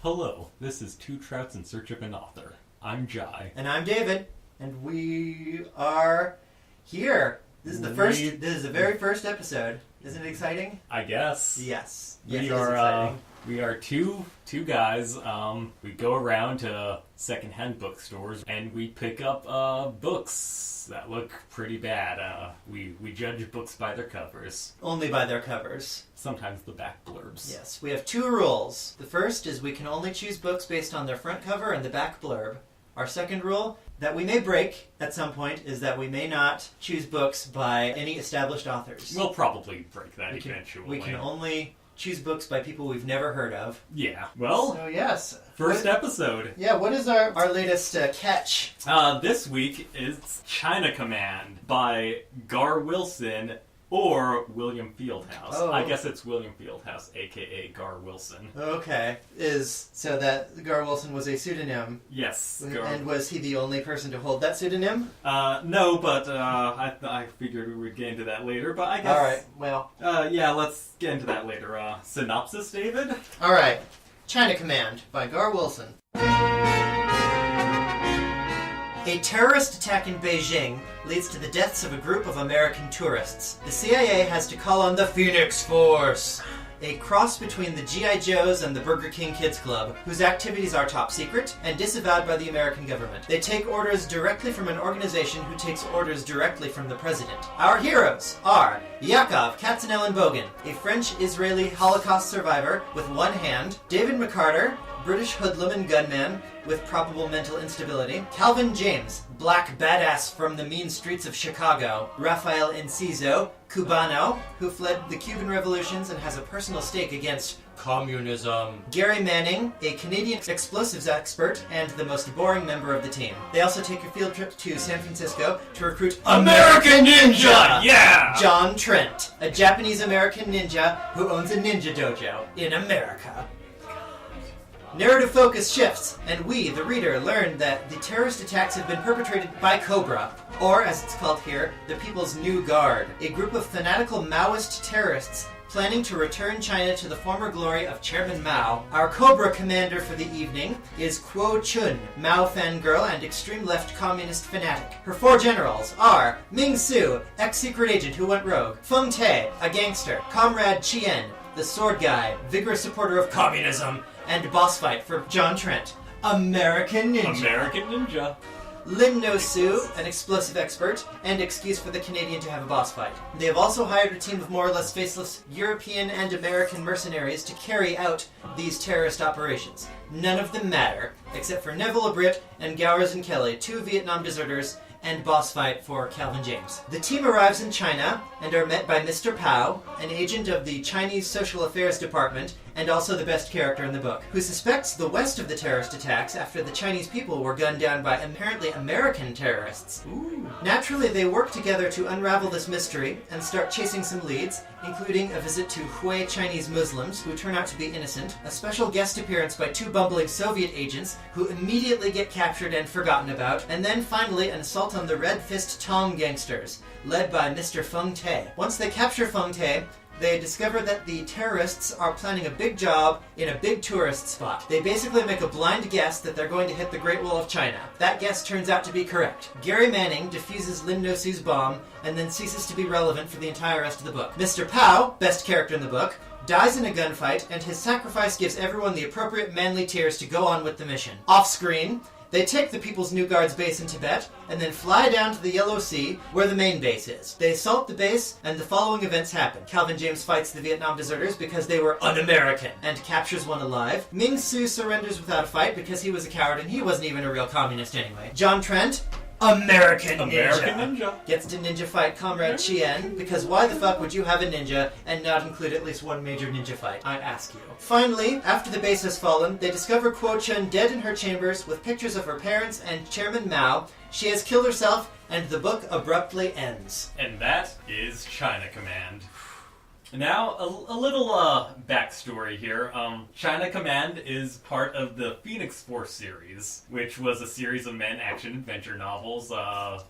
Hello, this is Two Trouts in Search of an Author. I'm Jai. And I'm David, and we are here. This is the very first episode. Isn't it exciting? I guess. Yes. We are two guys. We go around to secondhand bookstores and we pick up books that look pretty bad. We judge books by their covers. Only by their covers. Sometimes the back blurbs. Yes. We have two rules. The first is we can only choose books based on their front cover and the back blurb. Our second rule, that we may break at some point, is that we may not choose books by any established authors. We'll probably break that eventually. We can only choose books by people we've never heard of. Yeah. Well, so yes. First episode. Yeah, what is our latest catch? This week is China Command by Gar Wilson or William Fieldhouse. Oh. I guess it's William Fieldhouse, a.k.a. Gar Wilson. Okay. So that Gar Wilson was a pseudonym. Yes. And was he the only person to hold that pseudonym? No, but I figured we would get into that later, but I guess... Alright, well... yeah, let's get into that later. Synopsis, David? Alright. China Command by Gar Wilson. A terrorist attack in Beijing leads to the deaths of a group of American tourists. The CIA has to call on the Phoenix Force, a cross between the G.I. Joes and the Burger King Kids Club, whose activities are top secret and disavowed by the American government. They take orders directly from an organization who takes orders directly from the president. Our heroes are Yakov Katzenelnbogen, a French-Israeli Holocaust survivor with one hand, David McCarter, British hoodlum and gunman with probable mental instability, Calvin James, black badass from the mean streets of Chicago, Rafael Enciso, Cubano, who fled the Cuban revolutions and has a personal stake against communism, Gary Manning, a Canadian explosives expert and the most boring member of the team. They also take a field trip to San Francisco to recruit American Ninja! Yeah! John Trent, a Japanese-American ninja who owns a ninja dojo in America. Narrative focus shifts, and we, the reader, learn that the terrorist attacks have been perpetrated by Cobra, or as it's called here, the People's New Guard, a group of fanatical Maoist terrorists planning to return China to the former glory of Chairman Mao. Our Cobra commander for the evening is Kuo Chun, Mao fangirl and extreme left communist fanatic. Her four generals are Ming Su, ex-secret agent who went rogue, Feng Te, a gangster, Comrade Chien, the sword guy, vigorous supporter of communism, and boss fight for John Trent, American Ninja. American Ninja. Lin No Su, an explosive expert, and excuse for the Canadian to have a boss fight. They have also hired a team of more or less faceless European and American mercenaries to carry out these terrorist operations. None of them matter, except for Neville a Brit and Gowers and Kelly, two Vietnam deserters, and boss fight for Calvin James. The team arrives in China and are met by Mr. Pao, an agent of the Chinese Social Affairs Department and also the best character in the book, who suspects the West of the terrorist attacks after the Chinese people were gunned down by apparently American terrorists. Ooh. Naturally, they work together to unravel this mystery and start chasing some leads, including a visit to Hui Chinese Muslims, who turn out to be innocent, a special guest appearance by two bumbling Soviet agents, who immediately get captured and forgotten about, and then finally an assault on the Red Fist Tong gangsters, led by Mr. Feng Te. Once they capture Feng Te, they discover that the terrorists are planning a big job in a big tourist spot. They basically make a blind guess that they're going to hit the Great Wall of China. That guess turns out to be correct. Gary Manning defuses Lin No Su's bomb and then ceases to be relevant for the entire rest of the book. Mr. Pao, best character in the book, dies in a gunfight, and his sacrifice gives everyone the appropriate manly tears to go on with the mission. Off-screen, they take the People's New Guard's base in Tibet, and then fly down to the Yellow Sea, where the main base is. They assault the base, and the following events happen. Calvin James fights the Vietnam deserters because they were un-American, and captures one alive. Ming Su surrenders without a fight because he was a coward and he wasn't even a real communist anyway. John Trent, American Ninja, gets to ninja fight Comrade Chien, because why the fuck would you have a ninja and not include at least one major ninja fight, I ask you. Finally, after the base has fallen, they discover Kuo Chun dead in her chambers with pictures of her parents and Chairman Mao. She has killed herself, and the book abruptly ends. And that is China Command. Now, a little backstory here. China Command is part of the Phoenix Force series, which was a series of men action-adventure novels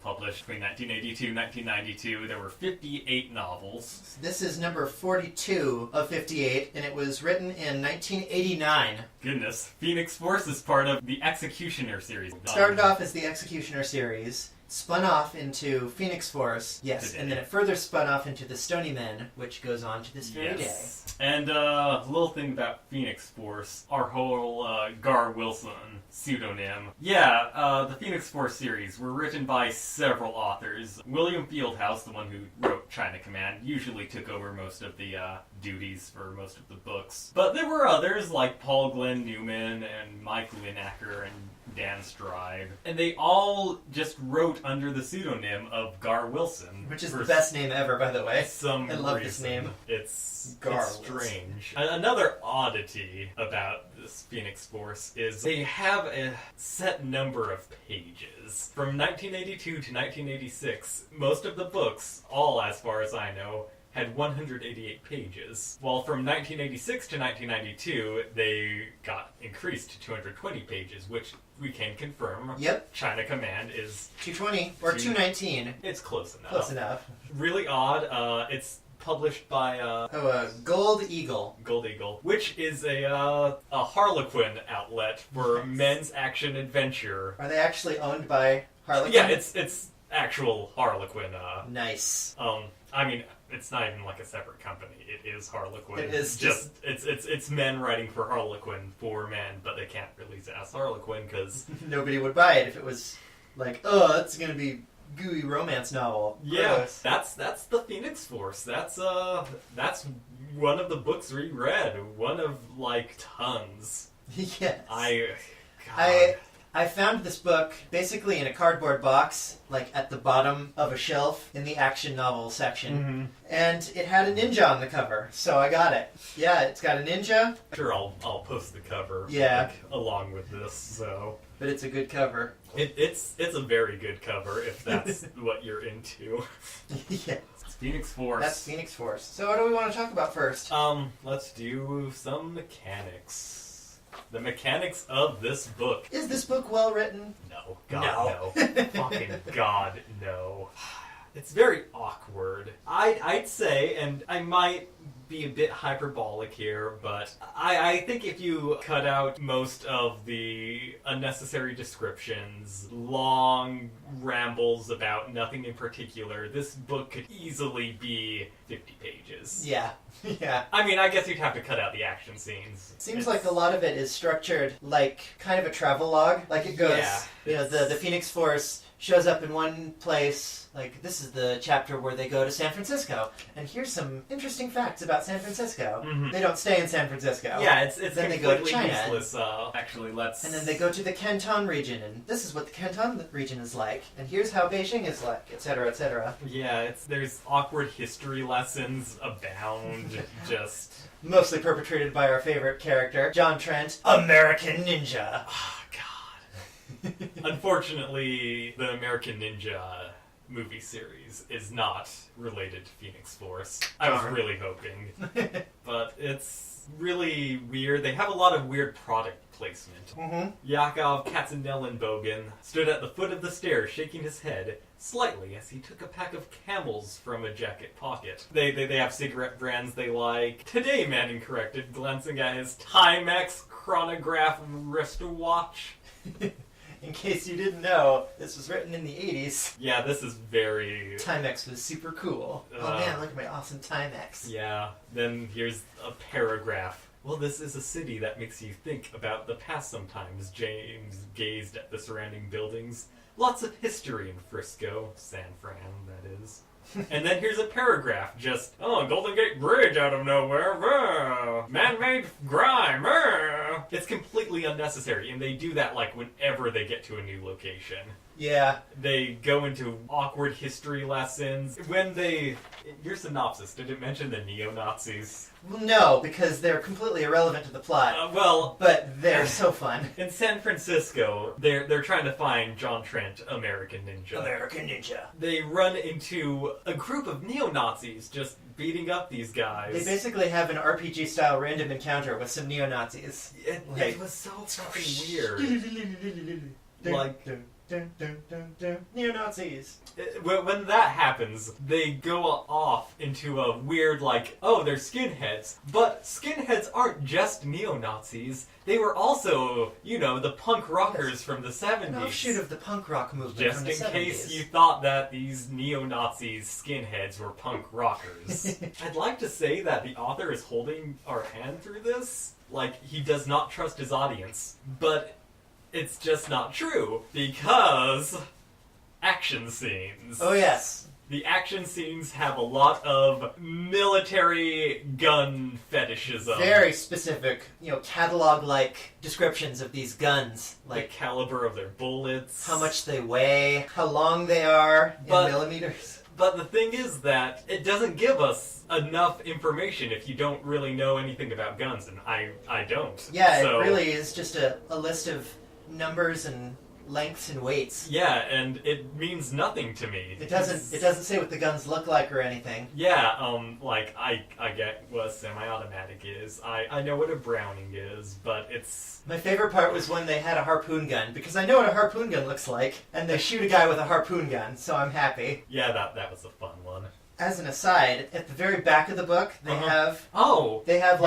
published between 1982 and 1992. There were 58 novels. This is number 42 of 58, and it was written in 1989. Goodness. Phoenix Force is part of the Executioner series. Started off as the Executioner series, spun off into Phoenix Force, yes, Today. and then it further spun off into the Stony Men, which goes on to this very day. And a little thing about Phoenix Force, our whole Gar Wilson pseudonym. Yeah, the Phoenix Force series were written by several authors. William Fieldhouse, the one who wrote China Command, usually took over most of the duties for most of the books. But there were others like Paul Glenn Newman and Mike Linacker and Dan Stride. And they all just wrote under the pseudonym of Gar Wilson. Which is the best name ever, by the way. I love this name. It's Gar strange. Another oddity about this Phoenix Force is they have a set number of pages. From 1982 to 1986, most of the books, all as far as I know, had 188 pages. While from 1986 to 1992, they got increased to 220 pages, which we can confirm. Yep. China Command is 220 or 219. It's close enough. Close enough. Really odd. It's published by Gold Eagle. Gold Eagle, which is a Harlequin outlet for men's action adventure. Are they actually owned by Harlequin? Yeah, it's actual Harlequin. Nice. I mean, it's not even like a separate company. It is Harlequin. It is just it's men writing for Harlequin for men, but they can't release it as Harlequin because nobody would buy it if it was like, oh, it's gonna be gooey romance novel. Yeah, Gross. that's the Phoenix Force. That's one of the books we read. One of like tons. Yes. God. I found this book basically in a cardboard box, like at the bottom of a shelf in the action novel section. Mm-hmm. And it had a ninja on the cover, so I got it. Yeah, it's got a ninja. Sure, I'll post the cover. Yeah. Along with this, so. But it's a good cover. It's a very good cover if that's what you're into. Yes. It's Phoenix Force. That's Phoenix Force. So what do we want to talk about first? Let's do some mechanics. The mechanics of this book. Is this book well written? No. God, no. Fucking God, no. It's very awkward. I'd say, and I might be a bit hyperbolic here, but I think if you cut out most of the unnecessary descriptions, long rambles about nothing in particular, this book could easily be 50 pages. Yeah. Yeah. I mean, I guess you'd have to cut out the action scenes. Seems like a lot of it is structured like kind of a travelogue. Like it goes, Yeah, the Phoenix Force shows up in one place. Like, this is the chapter where they go to San Francisco. And here's some interesting facts about San Francisco. Mhm. They don't stay in San Francisco. Yeah, it's then they completely go to China. useless. Actually, let's... And then they go to the Canton region, and this is what the Canton region is like. And here's how Beijing is like, etc., etc. Yeah, there's awkward history lessons abound. Just... Mostly perpetrated by our favorite character, John Trent, American Ninja. Oh, God. Unfortunately, the American Ninja movie series is not related to Phoenix Force. I was really hoping. But it's really weird. They have a lot of weird product placement. Mm-hmm. Yakov Katzenellenbogen stood at the foot of the stairs shaking his head slightly as he took a pack of Camels from a jacket pocket. They have cigarette brands they like. Today, Manning corrected, glancing at his Timex chronograph wristwatch. In case you didn't know, this was written in the 80s. Yeah, this is very... Timex was super cool. Oh man, look at my awesome Timex. Yeah, then here's a paragraph. Well, this is a city that makes you think about the past sometimes. James gazed at the surrounding buildings. Lots of history in Frisco. San Fran, that is. And then here's a paragraph, just, Golden Gate Bridge out of nowhere, man-made grime, It's completely unnecessary, and they do that, like, whenever they get to a new location. Yeah. They go into awkward history lessons. Your synopsis, did it mention the neo-Nazis? Well, no, because they're completely irrelevant to the plot. But they're so fun. In San Francisco, they're trying to find John Trent, American Ninja. American Ninja. They run into a group of neo-Nazis just beating up these guys. They basically have an RPG-style random encounter with some neo-Nazis. It was so fucking weird. Like... Neo-Nazis. When that happens, they go off into a weird, like, oh, they're skinheads. But skinheads aren't just neo-Nazis. They were also, you know, the punk rockers from the 70s. An offshoot of the punk rock movement just from the 70s. in case you thought that these neo-Nazis skinheads were punk rockers. I'd like to say that the author is holding our hand through this. Like, he does not trust his audience. But... it's just not true, because action scenes. Oh, yes. The action scenes have a lot of military gun fetishism. Very specific, catalog-like descriptions of these guns. Like the caliber of their bullets. how much they weigh, how long they are in millimeters. But the thing is that it doesn't give us enough information if you don't really know anything about guns, and I don't. Yeah, so, it really is just a list of numbers and lengths and weights. Yeah, and it means nothing to me. It doesn't say what the guns look like or anything. Yeah, like I get what a semi-automatic is. I know what a Browning is, but it's... My favorite part was when they had a harpoon gun, because I know what a harpoon gun looks like, and they shoot a guy with a harpoon gun, so I'm happy. Yeah, that was a fun one. As an aside, at the very back of the book, they have... Oh! They have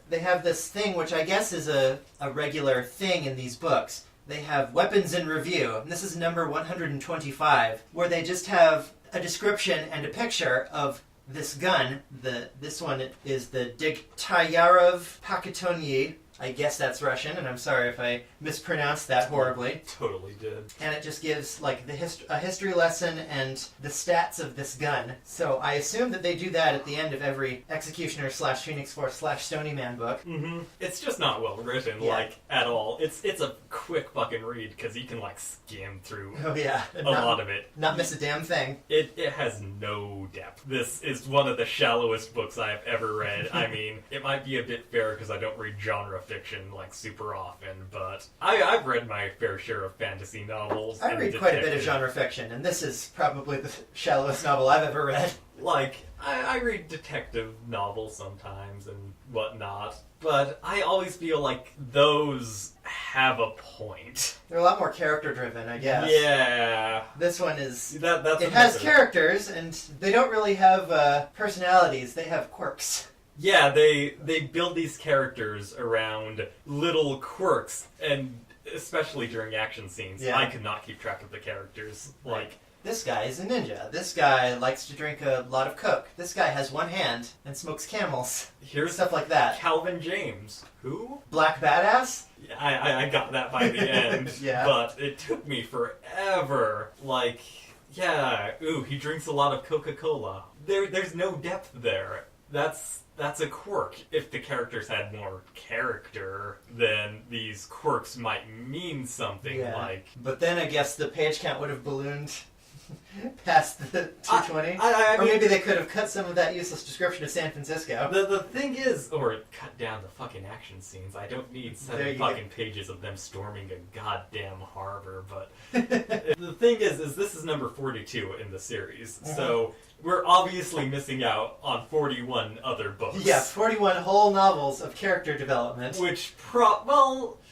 They have this thing, which I guess is a regular thing in these books. They have Weapons in Review, and this is number 125, where they just have a description and a picture of this gun. This one is the Degtyaryov Pakitony. I guess that's Russian, and I'm sorry if I mispronounced that horribly. Totally did. And it just gives like a history lesson and the stats of this gun. So I assume that they do that at the end of every Executioner / Phoenix Force / Stony Man book. Mm-hmm. It's just not well written, at all. It's a quick fucking read because you can skim through. Oh yeah, a lot of it. Not miss a damn thing. It has no depth. This is one of the shallowest books I have ever read. I mean, it might be a bit fair because I don't read genre fiction super often, but I've read my fair share of fantasy novels. I read quite a bit of genre fiction, and this is probably the shallowest novel I've ever read. I read detective novels sometimes and whatnot, but I always feel like those have a point. They're a lot more character-driven, I guess. Yeah. This one is... That's it has characters, and they don't really have personalities. They have quirks. Yeah, they build these characters around little quirks, and especially during action scenes, I could not keep track of the characters. This guy is a ninja. This guy likes to drink a lot of Coke. This guy has one hand and smokes Camels. Here's stuff like that. Calvin James. Who? Black Badass? I got that by the end, yeah. But it took me forever. He drinks a lot of Coca-Cola. There's no depth there. That's a quirk. If the characters had more character, then these quirks might mean something But then I guess the page count would have ballooned past the 220. Or maybe they could have cut some of that useless description of San Francisco. The thing is, or cut down the fucking action scenes. I don't need 7 fucking pages of them storming a goddamn harbor, but the thing is this is number 42 in the series, so we're obviously missing out on 41 other books. Yeah, 41 whole novels of character development. Which,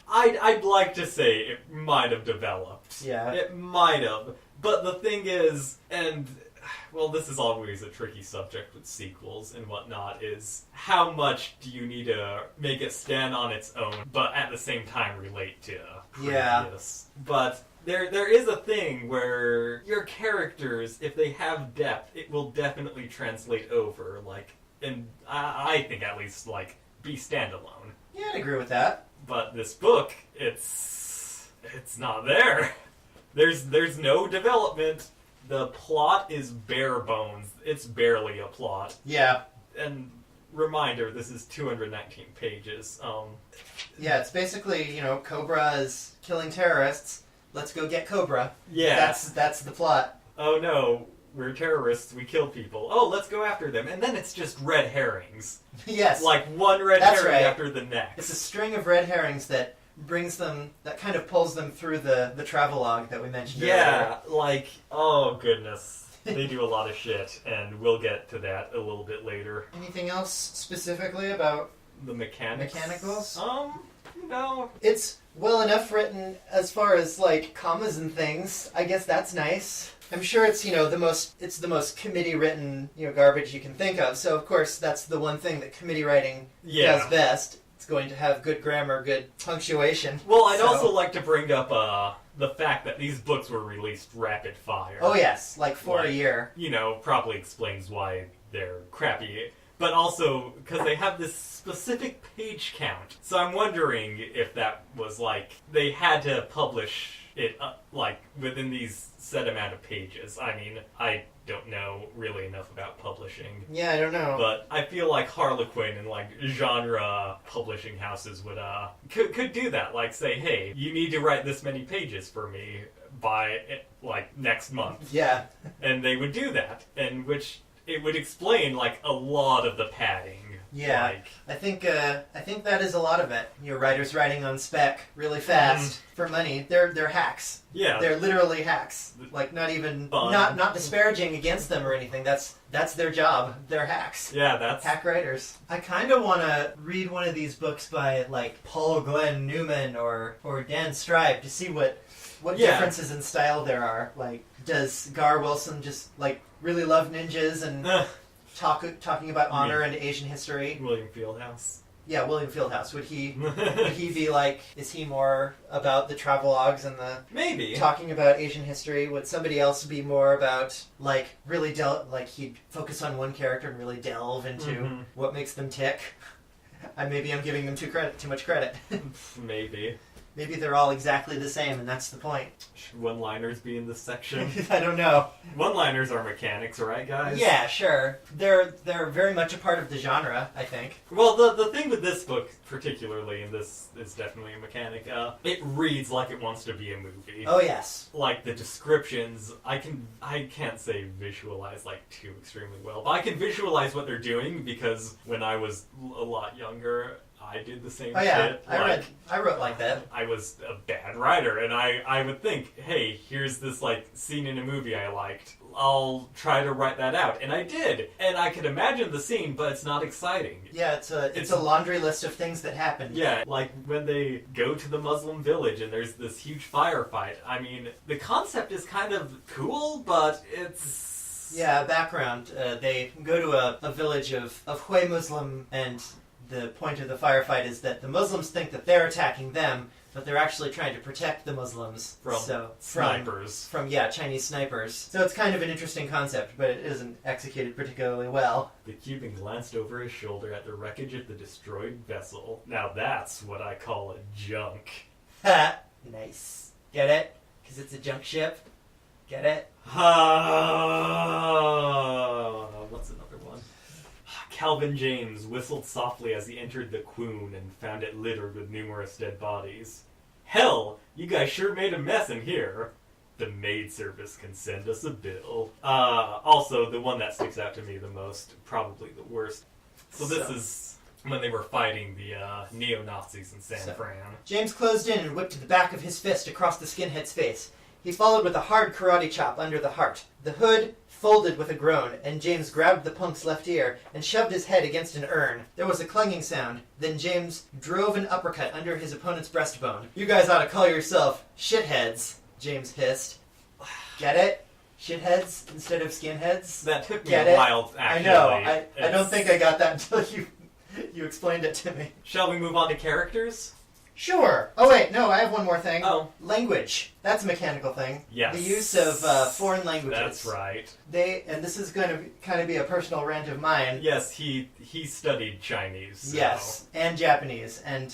I'd like to say it might have developed. Yeah. It might have. But the thing is, this is always a tricky subject with sequels and whatnot, is how much do you need to make it stand on its own, but at the same time relate to previous? Yeah. But there is a thing where your characters, if they have depth, it will definitely translate over, and I think at least, be standalone. Yeah, I'd agree with that. But this book, it's not there. There's no development. The plot is bare bones. It's barely a plot. Yeah. And reminder, this is 219 pages. Yeah, it's basically, Cobra is killing terrorists. Let's go get Cobra. Yeah. That's the plot. Oh no, we're terrorists. We kill people. Oh, let's go after them. And then it's just red herrings. Yes. One red herring after the next. It's a string of red herrings that kind of pulls them through the travelogue that we mentioned earlier. Yeah, oh goodness. They do a lot of shit, and we'll get to that a little bit later. Anything else specifically about The mechanics? mechanicals? No. It's well enough written as far as, like, commas and things. I guess that's nice. I'm sure it's, the most committee-written, garbage you can think of. So, of course, that's the one thing that committee writing does best. It's going to have good grammar, good punctuation. Well, I'd also like to bring up the fact that these books were released rapid fire. Oh, yes, like 4 a year. Probably explains why they're crappy. But also, because they have this specific page count. So I'm wondering if that was, they had to publish it, within these set amount of pages. I mean, I don't know really enough about publishing. Yeah, I don't know. But I feel like Harlequin and, genre publishing houses would, could do that. Say, hey, you need to write this many pages for me by, next month. Yeah. And they would do that. And which... it would explain, a lot of the padding. Yeah, I think that is a lot of it. Your writers writing on spec really fast for money. They're hacks. Yeah, they're literally hacks. Not even not disparaging against them or anything. That's their job. They're hacks. Yeah, that's hack writers. I kind of want to read one of these books by Paul Glenn Newman or Dan Stripe to see what differences in style there are. Does Gar Wilson just really love ninjas and talking about honor and Asian history? William Fieldhouse. Yeah, William Fieldhouse. Would he be is he more about the travelogues and the maybe talking about Asian history? Would somebody else be more about really he'd focus on one character and really delve into what makes them tick? Maybe I'm giving them too much credit. Maybe. Maybe they're all exactly the same, and that's the point. Should one-liners be in this section? I don't know. One-liners are mechanics, right, guys? Yeah, sure. They're very much a part of the genre, I think. Well, the thing with this book, particularly, and this is definitely a mechanic, it reads like it wants to be a movie. Oh, yes. The descriptions, I can't say visualize, too extremely well, but I can visualize what they're doing, because when I was a lot younger... I did the same shit. I wrote like that. I was a bad writer, and I would think, hey, here's this scene in a movie I liked. I'll try to write that out, and I did, and I could imagine the scene, but it's not exciting. Yeah, it's a laundry list of things that happened. Yeah, when they go to the Muslim village and there's this huge firefight. I mean, the concept is kind of cool, but it's background. They go to a village of Hui Muslim and. The point of the firefight is that the Muslims think that they're attacking them, but they're actually trying to protect the Muslims from snipers. From Chinese snipers. So it's kind of an interesting concept, but it isn't executed particularly well. The Cuban glanced over his shoulder at the wreckage of the destroyed vessel. Now that's what I call a junk. Ha! Nice. Get it? Because it's a junk ship? Get it? What's another one? Calvin James whistled softly as he entered the Quoon and found it littered with numerous dead bodies. Hell, you guys sure made a mess in here. The maid service can send us a bill. Also, the one that sticks out to me the most, probably the worst. So this is when they were fighting the neo-Nazis in San Fran. James closed in and whipped the back of his fist across the skinhead's face. He followed with a hard karate chop under the heart. The hood folded with a groan, and James grabbed the punk's left ear and shoved his head against an urn. There was a clanging sound. Then James drove an uppercut under his opponent's breastbone. You guys ought to call yourself shitheads, James hissed. Get it? Shitheads instead of skinheads? That took me a while, actually. I know. I don't think I got that until you explained it to me. Shall we move on to characters? Sure. Oh, wait, no, I have one more thing. Oh. Language. That's a mechanical thing. Yes. The use of foreign languages. That's right. And this is going to kind of be a personal rant of mine. Yes, he studied Chinese. So. Yes, and Japanese. And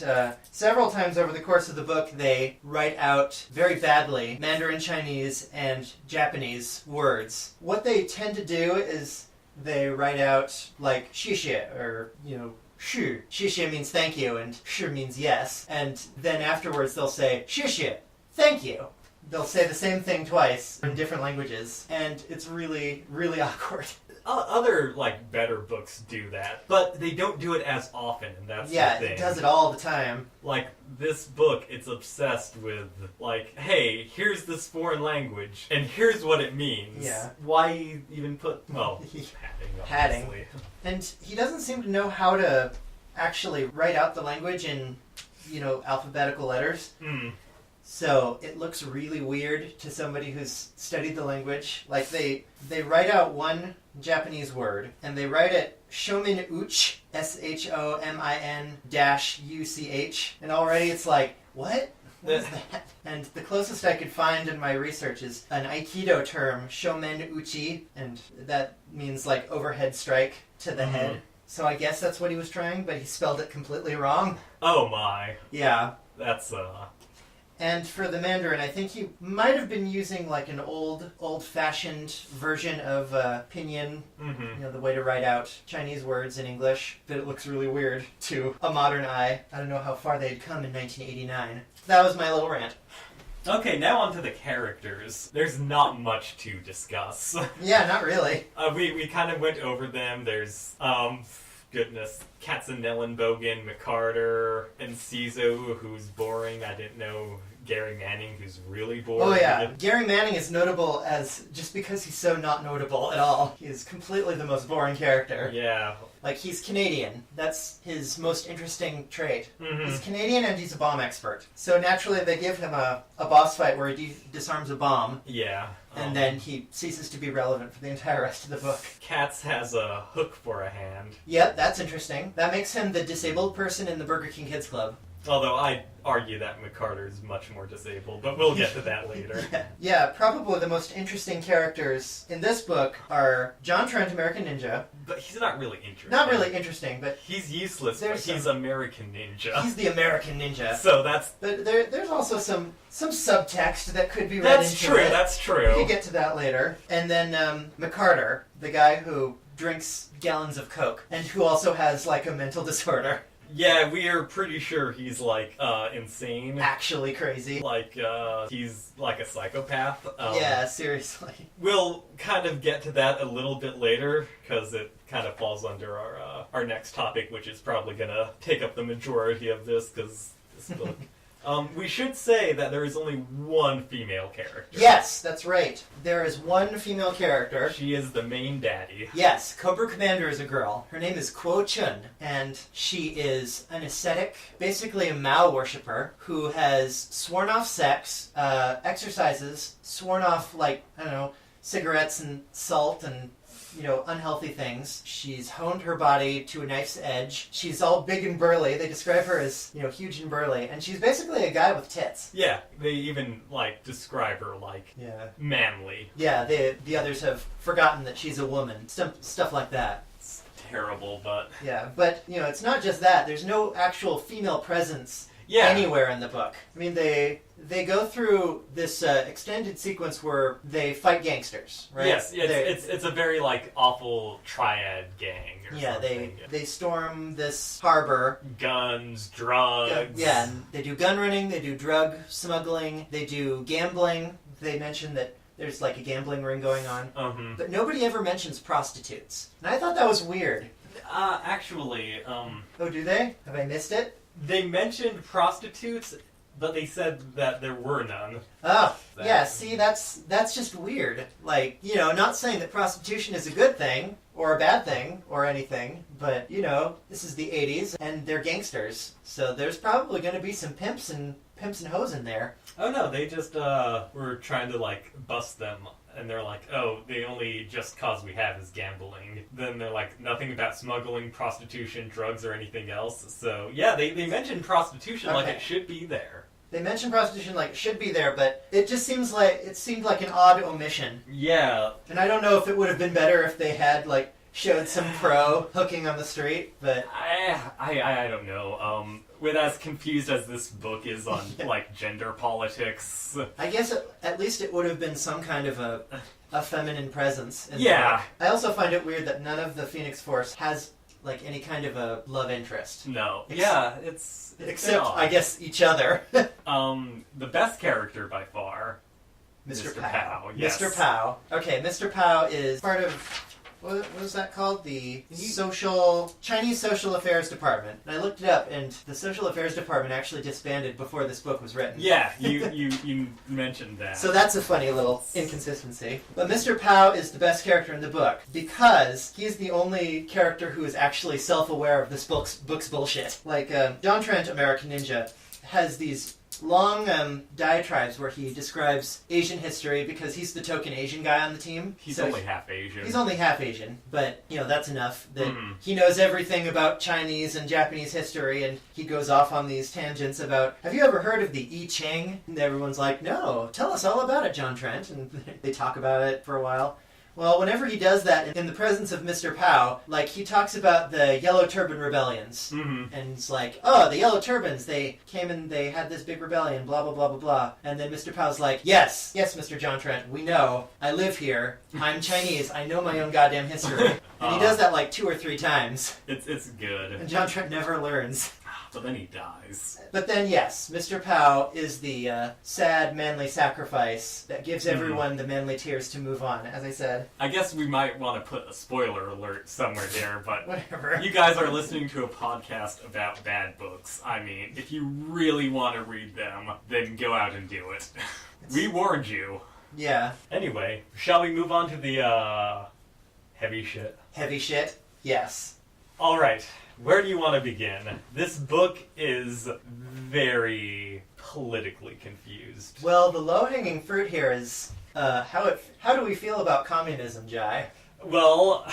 several times over the course of the book, they write out very badly Mandarin Chinese and Japanese words. What they tend to do is they write out, xie or, shu. Xie means thank you, and shu means yes. And then afterwards they'll say, xie, thank you. They'll say the same thing twice in different languages, and it's really, really awkward. other, like, better books do that, but they don't do it as often, and that's the thing. It does it all the time. Like, this book, it's obsessed with, like, hey, here's this foreign language, and here's what it means. Yeah. Why even put, padding, obviously. And he doesn't seem to know how to actually write out the language in, alphabetical letters. So it looks really weird to somebody who's studied the language. Like, they write out one Japanese word, and they write it Shomin Uch, SHOMIN-UCH, and already it's like, what? What is that? And the closest I could find in my research is an Aikido term, Shomen Uchi, and that means, like, overhead strike to the head. So I guess that's what he was trying, but he spelled it completely wrong. Oh my. Yeah. That's, And for the Mandarin, I think he might have been using, like, an old-fashioned version of pinyin, the way to write out Chinese words in English, but it looks really weird to a modern eye. I don't know how far they'd come in 1989. That was my little rant. Okay, now on to the characters. There's not much to discuss. Yeah, not really. We kind of went over them. There's, Katzenellenbogen, McCarter, and Ciso, who's boring. I didn't know Gary Manning, who's really boring. Oh yeah, Gary Manning is notable as just because he's so not notable at all. He is completely the most boring character. Yeah. Like, he's Canadian. That's his most interesting trait. He's Canadian and he's a bomb expert. So naturally they give him a boss fight where he disarms a bomb. Yeah. And then he ceases to be relevant for the entire rest of the book. Katz has a hook for a hand. Yep, that's interesting. That makes him the disabled person in the Burger King Kids Club. Although I'd argue that McCarter's much more disabled, but we'll get to that later. Yeah, probably the most interesting characters in this book are John Trent, American Ninja. But he's not really interesting. Not really interesting, but... He's useless, but he's American Ninja. He's the American Ninja. So that's... But there's also some subtext that could be read into it. That's true. We can get to that later. And then McCarter, the guy who drinks gallons of Coke, and who also has, like, a mental disorder. Yeah, we are pretty sure he's, like, insane. Actually crazy. Like, he's like a psychopath. Yeah, seriously. We'll kind of get to that a little bit later, because it kind of falls under our next topic, which is probably gonna take up the majority of this, because this book... we should say that there is only one female character. Yes, that's right. There is one female character. She is the main daddy. Yes, Cobra Commander is a girl. Her name is Kuo Chun, and she is an ascetic, basically a Mao worshipper, who has sworn off sex, exercises, sworn off, like, I don't know, cigarettes and salt and unhealthy things. She's honed her body to a knife's edge. She's all big and burly. They describe her as, huge and burly. And she's basically a guy with tits. Yeah, they even, describe her, manly. Yeah, the others have forgotten that she's a woman. Stuff like that. It's terrible, but... Yeah, but, it's not just that. There's no actual female presence anywhere in the book. I mean, they go through this extended sequence where they fight gangsters, right? Yes, it's a very, awful triad gang or something. They storm this harbor. Guns, drugs. Yeah, and they do gun running, they do drug smuggling, they do gambling. They mention that there's, a gambling ring going on. But nobody ever mentions prostitutes. And I thought that was weird. Actually, Oh, do they? Have I missed it? They mentioned prostitutes, but they said that there were none. Oh, yeah, see, that's just weird. Not saying that prostitution is a good thing, or a bad thing, or anything, but, this is the 80s, and they're gangsters, so there's probably going to be some pimps and hoes in there. Oh no, they just, were trying to, bust them. And they're like, oh, the only just cause we have is gambling. Then they're like, nothing about smuggling, prostitution, drugs, or anything else. So, yeah, they mentioned prostitution like it should be there. They mentioned prostitution like it should be there, but it just seemed like an odd omission. Yeah. And I don't know if it would have been better if they had, showed some pro hooking on the street, but... I don't know. With as confused as this book is on, gender politics... I guess at least it would have been some kind of a feminine presence in the book. I also find it weird that none of the Phoenix Force has, any kind of a love interest. No. It's except, I guess, each other. The best character by far... Mr. Pow. Yes. Mr. Pow. Okay, Mr. Pow is part of what was that called? The Chinese Social Affairs Department. And I looked it up, and the Social Affairs Department actually disbanded before this book was written. Yeah, you mentioned that. So that's a funny little inconsistency. But Mr. Pow is the best character in the book because he's the only character who is actually self-aware of this book's bullshit. Like, John Trent, American Ninja, has these long diatribes where he describes Asian history because he's the token Asian guy on the team. He's only half Asian. He's only half Asian, but, that's enough that he knows everything about Chinese and Japanese history, and he goes off on these tangents about, have you ever heard of the I Ching? And everyone's like, no, tell us all about it, John Trent. And they talk about it for a while. Well, whenever he does that in the presence of Mr. Pow, like, he talks about the Yellow Turban Rebellions. And it's like, oh, the Yellow Turbans, they came and they had this big rebellion, blah, blah, blah, blah, blah. And then Mr. Pow's like, yes, Mr. John Trent, we know. I live here. I'm Chinese. I know my own goddamn history. And he does that like 2 or 3 times. It's good. And John Trent never learns. But then he dies. But then, yes, Mr. Pow is the sad, manly sacrifice that gives everyone the manly tears to move on, as I said. I guess we might want to put a spoiler alert somewhere there, but whatever. You guys are listening to a podcast about bad books. I mean, if you really want to read them, then go out and do it. We warned you. Yeah. Anyway, shall we move on to the, heavy shit? Heavy shit? Yes. Alright. Where do you want to begin? This book is very politically confused. Well, the low-hanging fruit here is, how do we feel about communism, Jai? Well...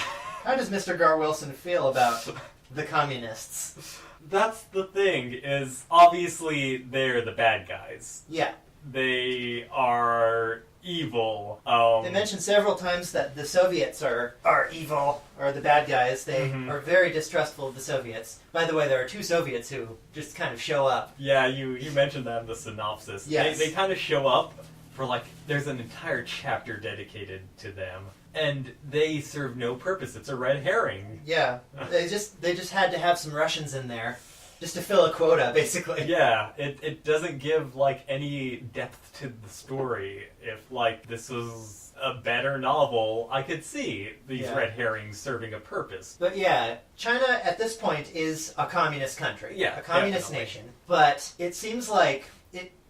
How does Mr. Gar Wilson feel about the communists? That's the thing, is obviously they're the bad guys. Yeah. They are evil. They mentioned several times that the Soviets are evil, or the bad guys. They are very distrustful of the Soviets. By the way, there are 2 Soviets who just kind of show up. Yeah, you mentioned that in the synopsis. Yes. They kind of show up for, like, there's an entire chapter dedicated to them. And they serve no purpose. It's a red herring. Yeah. They just had to have some Russians in there. Just to fill a quota, basically. Yeah, it doesn't give, like, any depth to the story. If, like, this was a better novel, I could see these red herrings serving a purpose. But yeah, China at this point is a communist country. Yeah, a communist nation. But it seems like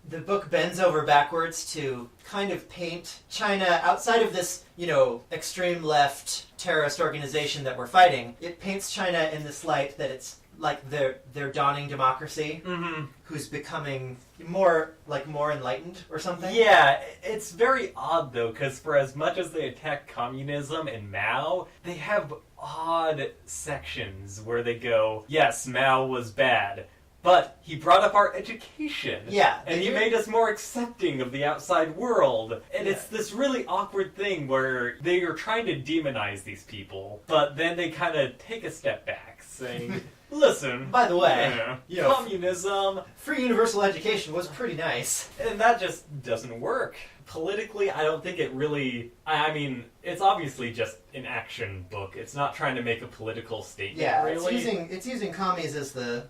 the book bends over backwards to kind of paint China outside of this, extreme left terrorist organization that we're fighting. It paints China in this light that it's like their dawning democracy, who's becoming more enlightened or something. Yeah, it's very odd though, because for as much as they attack communism and Mao, they have odd sections where they go, yes, Mao was bad, but he brought up our education. Yeah. And he made us more accepting of the outside world. And it's this really awkward thing where they are trying to demonize these people, but then they kind of take a step back, saying... Listen. By the way, communism, free universal education was pretty nice. And that just doesn't work. Politically, I don't think it really... I mean, it's obviously just an action book. It's not trying to make a political statement, really. It's using commies as the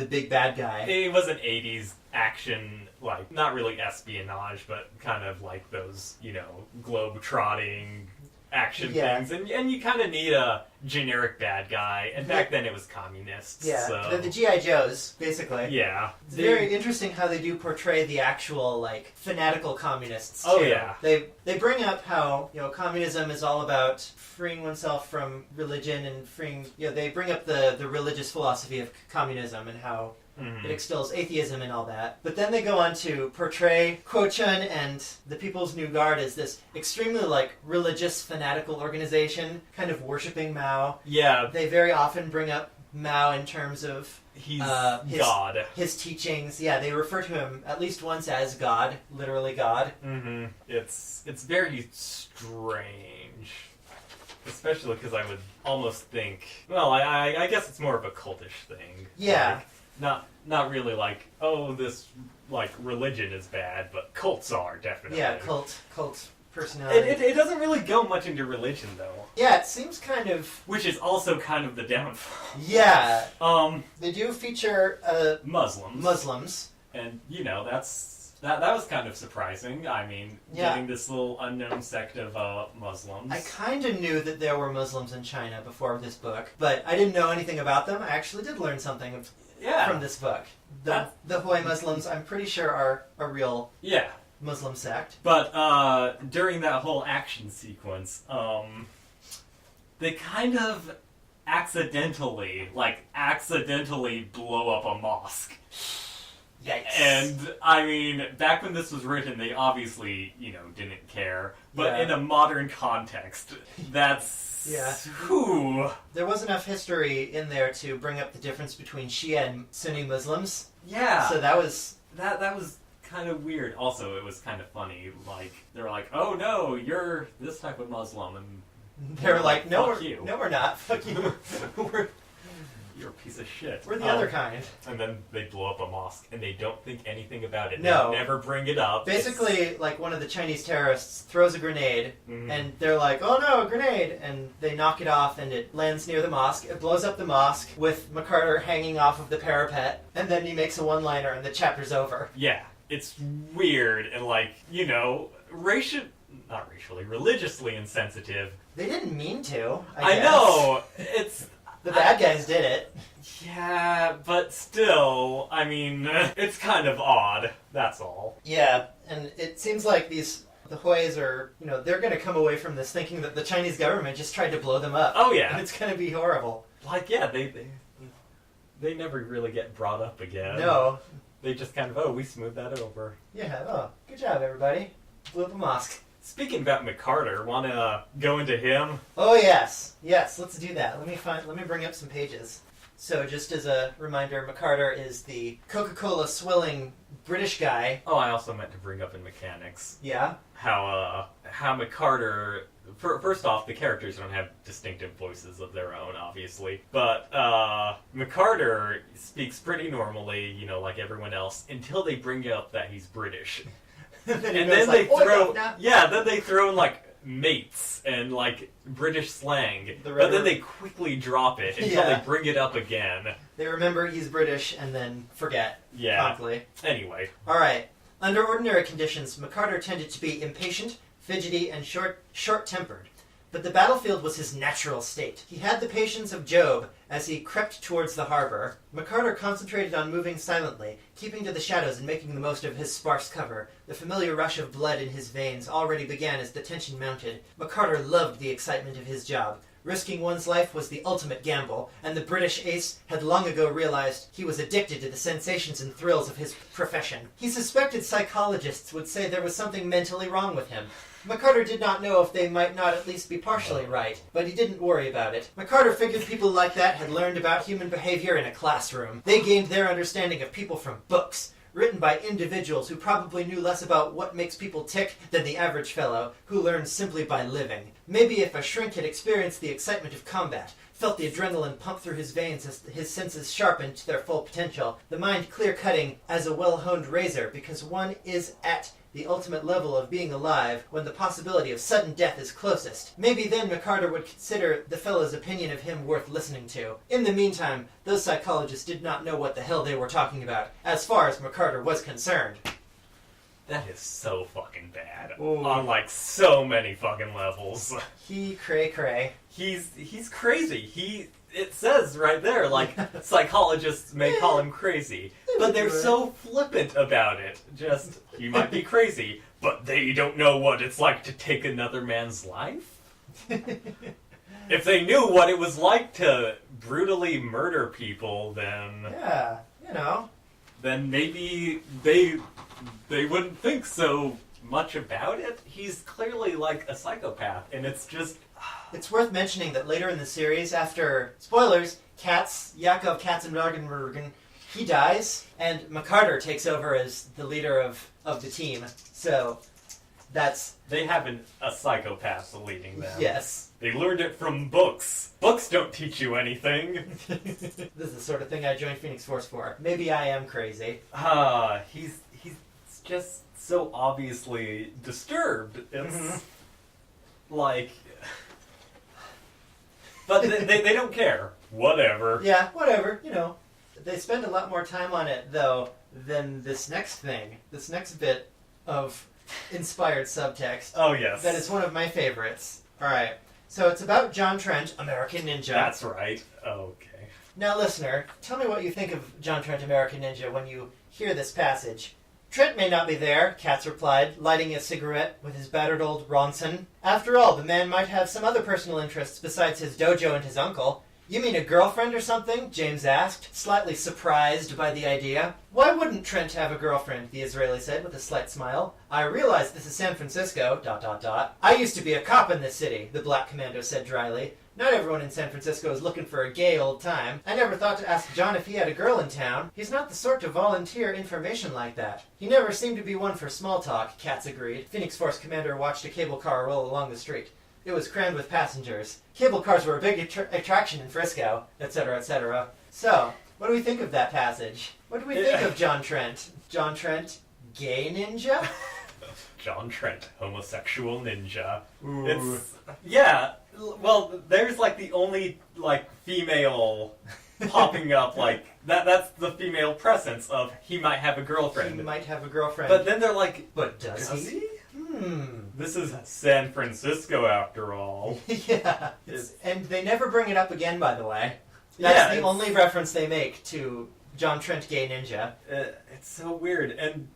big bad guy. It was an 80s action, like, not really espionage, but kind of like those, globe-trotting action things. And you kind of need a generic bad guy. And back then it was communists. Yeah, so. the G.I. Joes, basically. Yeah. It's very interesting how they do portray the actual, fanatical communists, too. Oh, yeah. They bring up how, communism is all about freeing oneself from religion and freeing... they bring up the religious philosophy of communism and how it extols atheism and all that. But then they go on to portray Kuo-chun and the People's New Guard as this extremely, religious, fanatical organization, kind of worshipping Mao. Yeah. They very often bring up Mao in terms of... He's God. His teachings. Yeah, they refer to him at least once as God, literally God. Mm-hmm. It's very strange. Especially because I would almost think... Well, I guess it's more of a cultish thing. Yeah. Not really this, religion is bad, but cults are, definitely. Yeah, cult personality. It doesn't really go much into religion, though. Yeah, it seems kind of... Which is also kind of the downfall. Yeah. They do feature... Muslims. Muslims. And, that's That was kind of surprising. I mean, getting this little unknown sect of Muslims. I kind of knew that there were Muslims in China before this book, but I didn't know anything about them. I actually did learn something from this book. The Hui Muslims, I'm pretty sure, are a real Muslim sect. But during that whole action sequence, they kind of accidentally blow up a mosque. Yikes. And, I mean, back when this was written, they obviously, didn't care. But in a modern context, that's... Whew. There was enough history in there to bring up the difference between Shia and Sunni Muslims. Yeah. So that was... That was kind of weird. Also, it was kind of funny. Like, they were like, oh no, you're this type of Muslim. And they were like, no, we're not. Fuck you. You're a piece of shit. We're the other kind. And then they blow up a mosque, and they don't think anything about it. No. They never bring it up. Basically, like, one of the Chinese terrorists throws a grenade, and they're like, oh no, a grenade! And they knock it off, and it lands near the mosque. It blows up the mosque, with McCarter hanging off of the parapet, and then he makes a one-liner, and the chapter's over. Yeah. It's weird, and religiously insensitive. They didn't mean to, I know! It's... The bad guys did it. Yeah, but still, I mean, it's kind of odd, that's all. Yeah, and it seems like the Huis are, they're going to come away from this thinking that the Chinese government just tried to blow them up. Oh yeah. And it's going to be horrible. They never really get brought up again. No. They just kind of, we smoothed that over. Yeah, good job, everybody. Blew up a mosque. Speaking about McCarter, want to go into him? Oh, yes. Yes, let's do that. Let me bring up some pages. So, just as a reminder, McCarter is the Coca-Cola swilling British guy. Oh, I also meant to bring up in mechanics. Yeah? How McCarter... First off, the characters don't have distinctive voices of their own, obviously. But McCarter speaks pretty normally, like everyone else, until they bring up that he's British. And then they throw in mates and British slang, but then they quickly drop it until they bring it up again. They remember he's British and then forget promptly. Anyway. Alright. Under ordinary conditions, McCarter tended to be impatient, fidgety, and short-tempered. But the battlefield was his natural state. He had the patience of Job as he crept towards the harbor. McCarter concentrated on moving silently, keeping to the shadows and making the most of his sparse cover. The familiar rush of blood in his veins already began as the tension mounted. McCarter loved the excitement of his job. Risking one's life was the ultimate gamble, and the British ace had long ago realized he was addicted to the sensations and thrills of his profession. He suspected psychologists would say there was something mentally wrong with him. McCarter did not know if they might not at least be partially right, but he didn't worry about it. McCarter figured people like that had learned about human behavior in a classroom. They gained their understanding of people from books, written by individuals who probably knew less about what makes people tick than the average fellow, who learns simply by living. Maybe if a shrink had experienced the excitement of combat, felt the adrenaline pump through his veins as his senses sharpened to their full potential, the mind clear-cutting as a well-honed razor, because one is at the ultimate level of being alive when the possibility of sudden death is closest. Maybe then McCarter would consider the fellow's opinion of him worth listening to. In the meantime, those psychologists did not know what the hell they were talking about, as far as McCarter was concerned. That is so fucking bad. Ooh. On so many fucking levels. He cray-cray. He's crazy. It says right there, psychologists may call him crazy. But they're so flippant about it. Just, he might be crazy, but they don't know what it's like to take another man's life? If they knew what it was like to brutally murder people, then... Yeah, Then maybe they wouldn't think so much about it. He's clearly a psychopath, and it's just... It's worth mentioning that later in the series, after, spoilers, Yakov Katzenbergen, he dies, and McCarter takes over as the leader of the team. So, that's... They have a psychopath leading them. Yes. They learned it from books. Books don't teach you anything. This is the sort of thing I joined Phoenix Force for. Maybe I am crazy. He's just so obviously disturbed. It's But they don't care. Whatever. Yeah, whatever, They spend a lot more time on it, though, than this next bit of inspired subtext. Oh, yes. That is one of my favorites. Alright, so it's about John Trent, American Ninja. That's right. Okay. Now, listener, tell me what you think of John Trent, American Ninja, when you hear this passage. Trent may not be there, Katz replied, lighting a cigarette with his battered old Ronson. After all, the man might have some other personal interests besides his dojo and his uncle. You mean a girlfriend or something? James asked, slightly surprised by the idea. Why wouldn't Trent have a girlfriend? The Israeli said with a slight smile. I realize this is San Francisco, ... I used to be a cop in this city, the black commando said dryly. Not everyone in San Francisco is looking for a gay old time. I never thought to ask John if he had a girl in town. He's not the sort to volunteer information like that. He never seemed to be one for small talk, Katz agreed. Phoenix Force commander watched a cable car roll along the street. It was crammed with passengers. Cable cars were a big attraction in Frisco, etc., etc. So, what do we think of that passage? What do we think of John Trent? John Trent, gay ninja? John Trent, homosexual ninja. Ooh. It's... Yeah, well, there's, like, the only, like, female popping up, like... That's the female presence of he might have a girlfriend. He might have a girlfriend. But then they're like... But does he? This is San Francisco, after all. Yeah. And they never bring it up again, by the way. That's the only reference they make to John Trent, gay ninja. It's so weird. And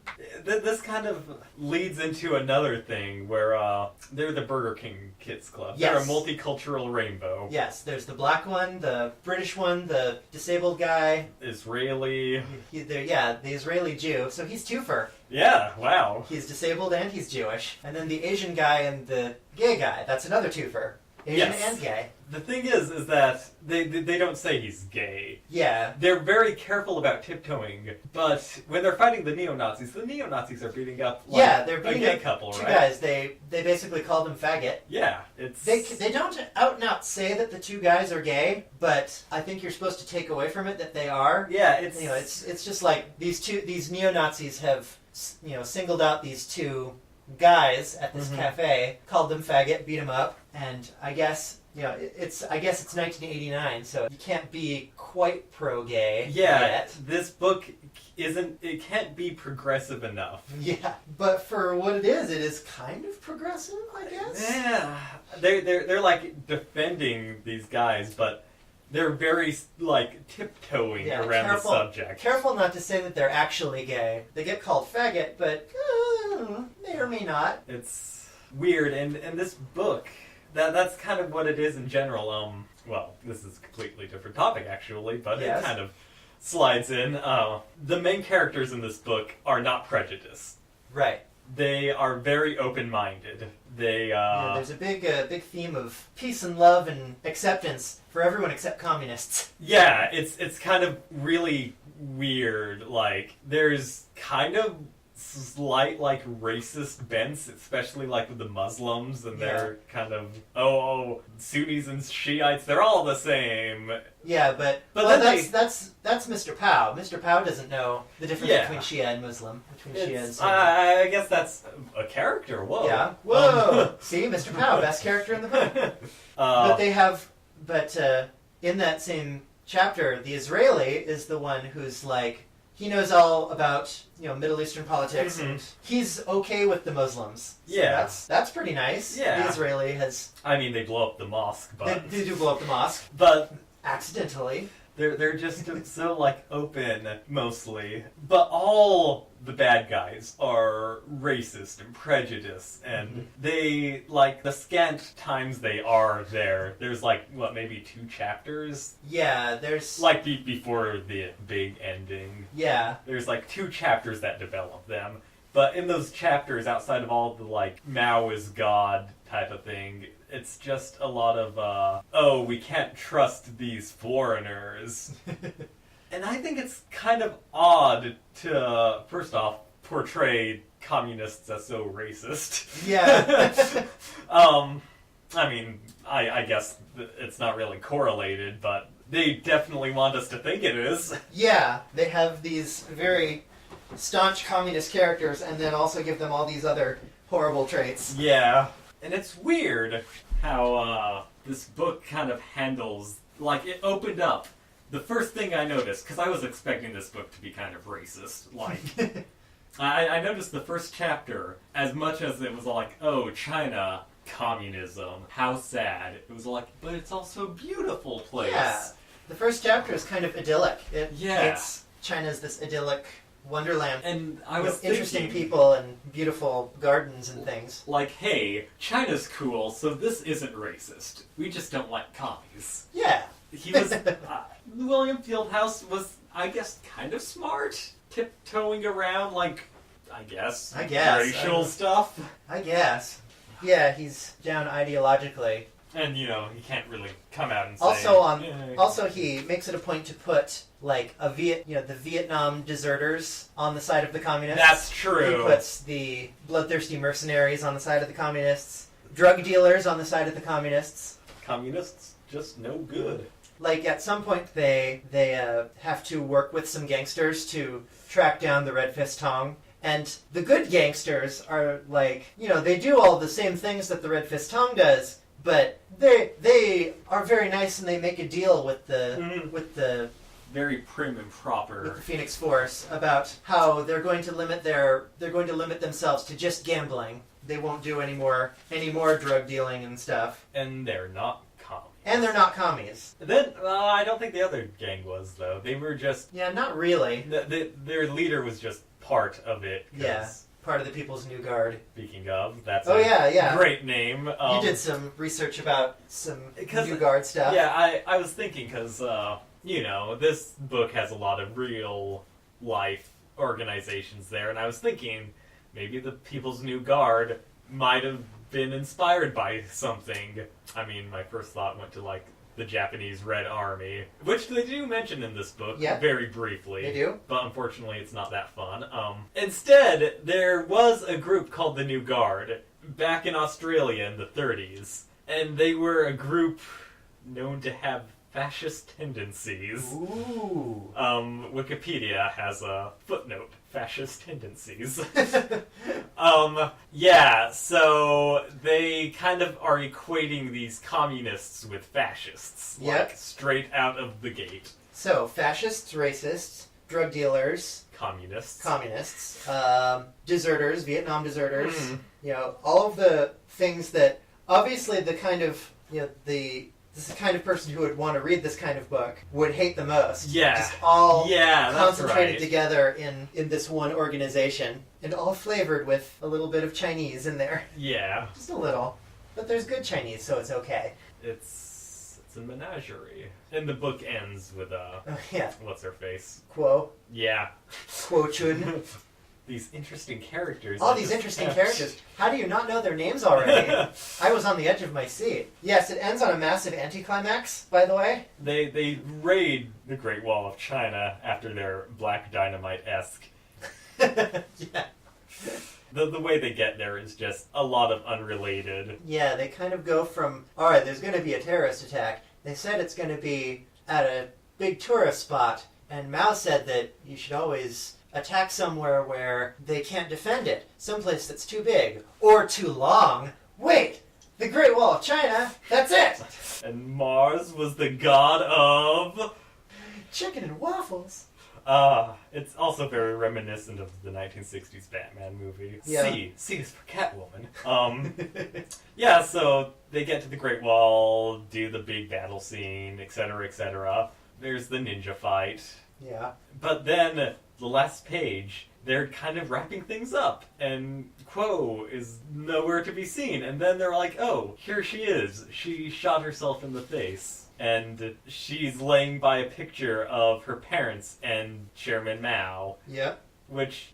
this kind of leads into another thing where they're the Burger King Kids Club. Yes. They're a multicultural rainbow. Yes, there's the black one, the British one, the disabled guy. Israeli. The Israeli Jew. So he's twofer. Yeah, wow. He's disabled and he's Jewish. And then the Asian guy and the gay guy. That's another twofer. Asian and gay. The thing is that they don't say he's gay. Yeah. They're very careful about tiptoeing, but when they're fighting the neo-Nazis are beating up they're beating a gay up couple, two right? guys. They basically called him faggot. Yeah, it's... They don't out and out say that the two guys are gay, but I think you're supposed to take away from it that they are. Yeah, it's... You know, it's just like these neo-Nazis have, singled out these two guys at this cafe, called them faggot, beat them up, and I guess it's 1989, so you can't be quite pro-gay yet. This book it can't be progressive enough. Yeah, but for what it is kind of progressive, I guess. Yeah, they're like defending these guys, but they're very like tiptoeing around the subject. Careful not to say that they're actually gay. They get called faggot, but may or may not. It's weird, and this book, that's kind of what it is in general. Well, this is a completely different topic actually, but it kind of slides in. The main characters in this book are not prejudiced. Right. They are very open-minded. There's a big theme of peace and love and acceptance for everyone except communists. Yeah, it's kind of really weird. Like, there's kind of slight, like, racist bents, especially, like, with the Muslims, and they're kind of, Sunnis and Shiites, they're all the same. Yeah, but that's Mr. Pow. Mr. Pow doesn't know the difference between Shia and Muslim, between Shia and Sunni. I guess that's a character, whoa. Yeah, whoa! See, Mr. Pow, best character in the book. But in that same chapter, the Israeli is the one who's like, he knows all about, Middle Eastern politics, and he's okay with the Muslims. So that's pretty nice. Yeah. The Israeli has... I mean, they blow up the mosque, but... They do blow up the mosque. But... Accidentally. They're just so, like, open, mostly. But all the bad guys are racist and prejudiced, and they, like, the scant times they are there's, like, maybe 2 chapters? Yeah, there's... Like, before the big ending. Yeah. There's, like, 2 chapters that develop them. But in those chapters, outside of all the, like, Mao is God type of thing, it's just a lot of, we can't trust these foreigners. And I think it's kind of odd to, first off, portray communists as so racist. Yeah. I mean, I guess it's not really correlated, but they definitely want us to think it is. Yeah, they have these very staunch communist characters and then also give them all these other horrible traits. Yeah. And it's weird how this book kind of handles, like, it opened up the first thing I noticed, because I was expecting this book to be kind of racist, like, I noticed the first chapter, as much as it was like, oh, China, communism, how sad. It was like, but it's also a beautiful place. Yeah. The first chapter is kind of idyllic. Yeah. It's China's this idyllic wonderland. And I was with interesting thinking, people and beautiful gardens and things. like, hey, China's cool, so this isn't racist. We just don't like commies. Yeah. He was... William Fieldhouse was, I guess, kind of smart. Tiptoeing around, like, I guess racial stuff. I guess. Yeah, he's down ideologically. And, you know, he can't really come out and say... Also, he makes it a point to put, like, the Vietnam deserters on the side of the communists. That's true. He puts the bloodthirsty mercenaries on the side of the communists. Drug dealers on the side of the communists. Communists, just no good. Like, at some point, they have to work with some gangsters to track down the Red Fist Tong. And the good gangsters are, like, you know, they do all the same things that the Red Fist Tong does, but they are very nice and they make a deal with the very prim and proper with the Phoenix Force about how they're going to limit themselves to just gambling. They won't do any more drug dealing and stuff. And they're not commies. And they're not commies. Then I don't think the other gang was, though. They were just... Yeah, not really. Their leader was just part of it. Yeah, part of the People's New Guard. Speaking of, that's a great name. You did some research about some New Guard stuff. Yeah, I was thinking because, you know, this book has a lot of real life organizations there, and I was thinking maybe the People's New Guard might have been inspired by something. I mean, my first thought went to, like, the Japanese Red Army, which they do mention in this book very briefly. They do? But unfortunately, it's not that fun. Instead, there was a group called the New Guard back in Australia in the 30s, and they were a group known to have fascist tendencies. Ooh. Wikipedia has a footnote, fascist tendencies. Yeah, so they kind of are equating these communists with fascists. Yep. Like, straight out of the gate. So, fascists, racists, drug dealers, Communists. Deserters, Vietnam deserters, you know, all of the things that, obviously the kind of, you know, this is the kind of person who would want to read this kind of book would hate the most. Yeah. Just all that's concentrated right. together in this one organization. And all flavored with a little bit of Chinese in there. Yeah. Just a little. But there's good Chinese, so it's okay. It's a menagerie. And the book ends with, what's her face? Quo. Yeah. Quo Chun. These interesting characters. All these interesting characters. How do you not know their names already? I was on the edge of my seat. Yes, it ends on a massive anticlimax, by the way. They raid the Great Wall of China after their Black Dynamite-esque. Yeah. The way they get there is just a lot of unrelated. Yeah, they kind of go from, alright, there's going to be a terrorist attack. They said it's going to be at a big tourist spot, and Mao said that you should always attack somewhere where they can't defend it. Someplace that's too big. Or too long. Wait! The Great Wall of China! That's it! And Mars was the god of... Chicken and waffles! It's also very reminiscent of the 1960s Batman movie. Yeah. C is for Catwoman. Yeah, so they get to the Great Wall, do the big battle scene, etc., etc. There's the ninja fight. Yeah. But then, the last page, they're kind of wrapping things up, and Quo is nowhere to be seen. And then they're like, oh, here she is. She shot herself in the face. And she's laying by a picture of her parents and Chairman Mao. Yep. Which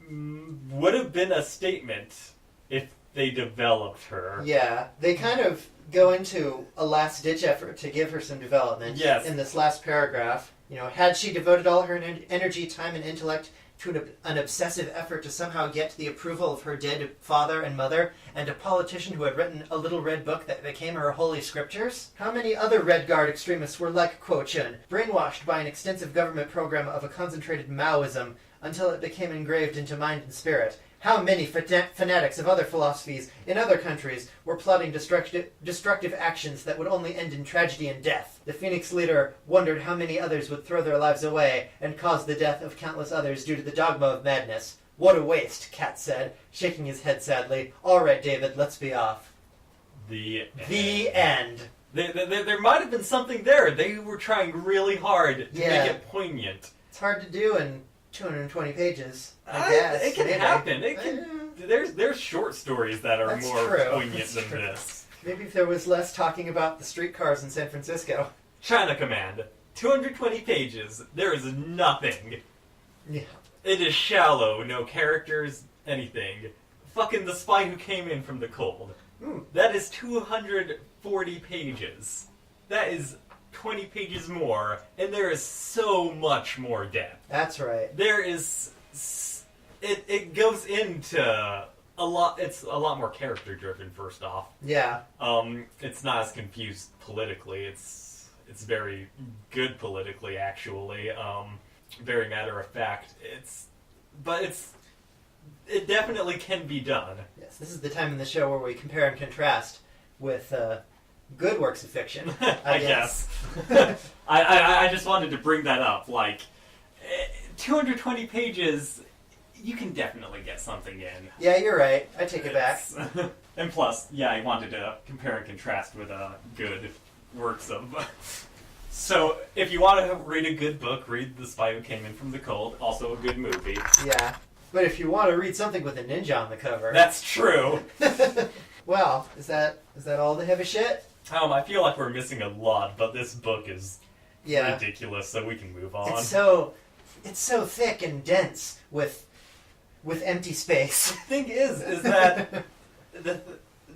would have been a statement if they developed her. Yeah. They kind of go into a last-ditch effort to give her some development. Yes. In this last paragraph. You know, had she devoted all her energy, time, and intellect to an obsessive effort to somehow get the approval of her dead father and mother, and a politician who had written a little red book that became her holy scriptures? How many other Red Guard extremists were like Kuo Chun, brainwashed by an extensive government program of a concentrated Maoism until it became engraved into mind and spirit? how many fanatics of other philosophies in other countries were plotting destructive actions that would only end in tragedy and death. The Phoenix leader wondered how many others would throw their lives away and cause the death of countless others due to the dogma of madness. What a waste, Cat said, shaking his head sadly. All right, David, let's be off. The end. There might have been something there. They were trying really hard to make it poignant. It's hard to do in 220 pages, I guess. It can happen. There's short stories that are more poignant than this. Maybe if there was less talking about the streetcars in San Francisco. China Command. 220 pages. There is nothing. Yeah. It is shallow. No characters. Anything. Fucking The Spy Who Came In From the Cold. That is 240 pages. That is 20 pages more, and there is so much more depth. That's right. There is... It goes into a lot... It's a lot more character-driven, first off. Yeah. It's not as confused politically. It's very good politically, actually. Very matter-of-fact. It definitely can be done. Yes, this is the time in the show where we compare and contrast with... good works of fiction, I guess. I just wanted to bring that up. 220 pages, you can definitely get something in. Yeah, you're right. I take it back. And plus, I wanted to compare and contrast with good works of... So, if you want to read a good book, read The Spy Who Came In From the Cold. Also a good movie. Yeah. But if you want to read something with a ninja on the cover... That's true! Well, is that all the heavy shit? I feel like we're missing a lot, but this book is ridiculous, so we can move on. It's so thick and dense with empty space. The thing is that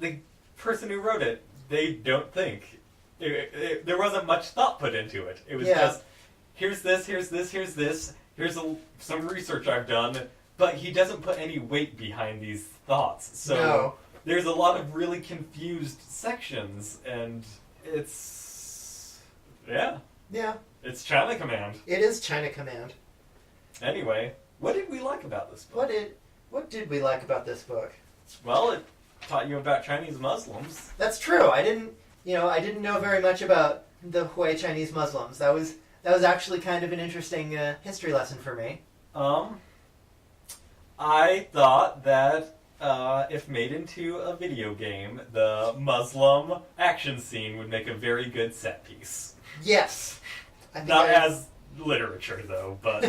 the person who wrote it, they don't think. There wasn't much thought put into it. It was just, here's this, here's some research I've done, but he doesn't put any weight behind these thoughts. So. No. There's a lot of really confused sections, and it's... Yeah. Yeah. It's China Command. It is China Command. Anyway, what did we like about this book? What did we like about this book? Well, it taught you about Chinese Muslims. That's true. I didn't know very much about the Hui Chinese Muslims. That was actually kind of an interesting history lesson for me. I thought that if made into a video game, the Muslim action scene would make a very good set piece. Yes. Not as literature, though, but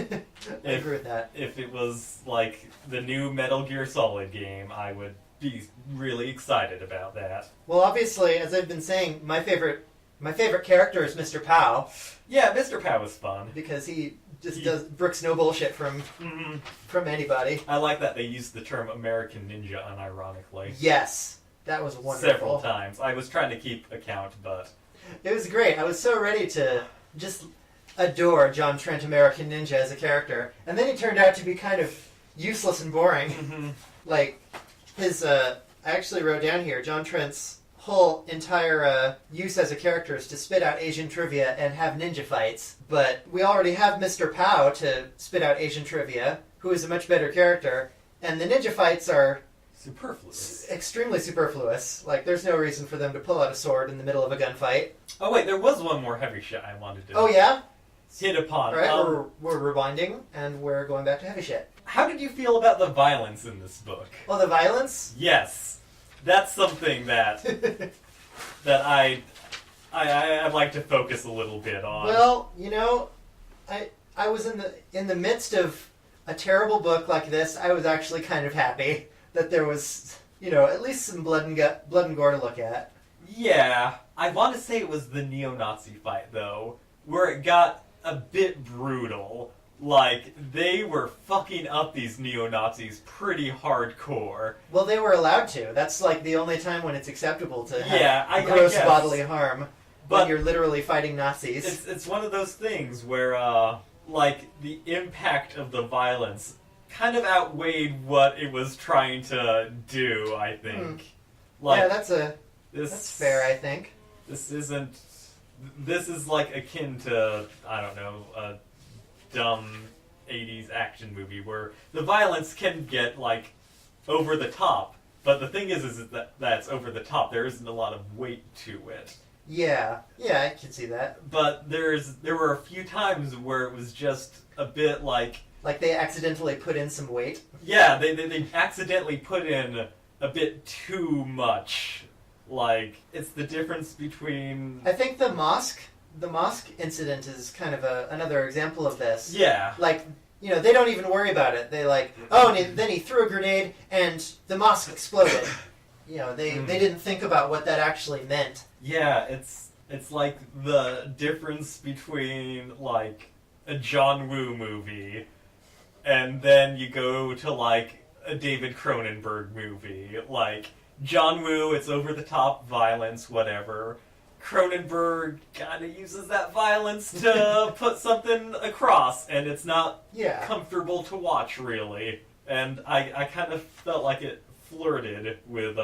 I agree with that. If it was like the new Metal Gear Solid game, I would be really excited about that. Well, obviously, as I've been saying, my favorite character is Mr. Pow. Yeah, Mr. Pow is fun. Because he does bricks no bullshit from anybody. I like that they used the term American Ninja unironically. Yes, that was wonderful. Several times. I was trying to keep account, but... It was great. I was so ready to just adore John Trent American Ninja as a character. And then he turned out to be kind of useless and boring. Mm-hmm. Like, his... I actually wrote down here, John Trent's whole entire use as a character is to spit out Asian trivia and have ninja fights. But we already have Mr. Pow to spit out Asian trivia, who is a much better character, and the ninja fights are... superfluous. Extremely superfluous. Like, there's no reason for them to pull out a sword in the middle of a gunfight. Oh wait, there was one more heavy shit I wanted to... Oh yeah? Hit upon. Alright, we're rewinding, and we're going back to heavy shit. How did you feel about the violence in this book? Oh, the violence? Yes. That's something that I'd like to focus a little bit on. Well, I was in the midst of a terrible book like this. I was actually kind of happy that there was, at least some blood and gore to look at. Yeah, I want to say it was the neo-Nazi fight though, where it got a bit brutal. Like, they were fucking up these neo-Nazis pretty hardcore. Well, they were allowed to. That's, like, the only time when it's acceptable to have gross bodily harm. But when you're literally fighting Nazis. It's one of those things where, the impact of the violence kind of outweighed what it was trying to do, I think. Yeah, that's fair, I think. This is, akin to, I don't know, a dumb 80s action movie where the violence can get, over the top. But the thing is that it's over the top. There isn't a lot of weight to it. Yeah, I can see that. But there were a few times where it was just a bit like... Like they accidentally put in some weight? Yeah, they accidentally put in a bit too much. Like, it's the difference between... I think the mosque incident is kind of another example of this. Yeah. Like, you know, they don't even worry about it. They like, oh, and then he threw a grenade and the mosque exploded. You know, they didn't think about what that actually meant. Yeah, it's like the difference between, like, a John Woo movie and then you go to, like, a David Cronenberg movie. Like, John Woo, it's over-the-top violence, whatever. Cronenberg kind of uses that violence to put something across, and it's not comfortable to watch, really. And I kind of felt like it flirted with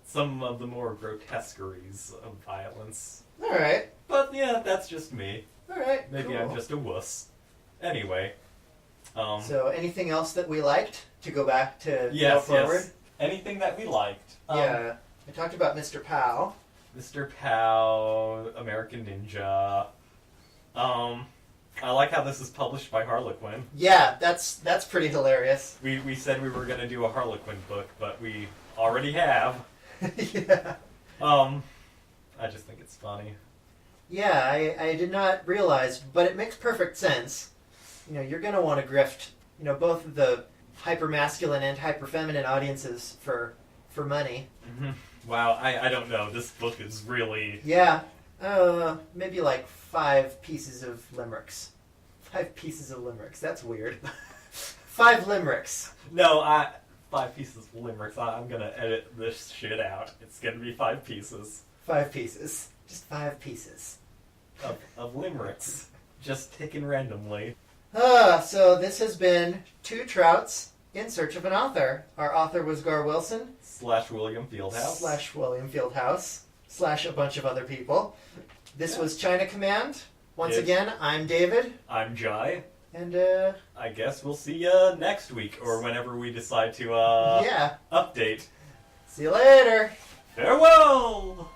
some of the more grotesqueries of violence. Alright. But yeah, that's just me. Alright, Maybe cool. I'm just a wuss. Anyway. So anything else that we liked to go back to go forward? Yes. Anything that we liked. Yeah. I talked about Mr. Pow. Mr. Pow, American Ninja. I like how this is published by Harlequin. Yeah, that's pretty hilarious. We said we were going to do a Harlequin book, but we already have. Yeah. I just think it's funny. Yeah, I did not realize, but it makes perfect sense. You know, you're going to want to grift, you know, both of the hyper-masculine and hyper-feminine audiences for money. Mm-hmm. Wow, I don't know. This book is really... Yeah. Maybe like 5 pieces of limericks. 5 pieces of limericks. That's weird. 5 limericks. No, 5 pieces of limericks. I'm going to edit this shit out. It's going to be 5 pieces. 5 pieces. Just 5 pieces. Of limericks. Just taken randomly. So this has been Two Trouts in Search of an Author. Our author was Gar Wilson. / William Fieldhouse. / William Fieldhouse. / a bunch of other people. This was China Command. Once again, I'm David. I'm Jai. And, I guess we'll see you next week, or whenever we decide to, update. See you later! Farewell!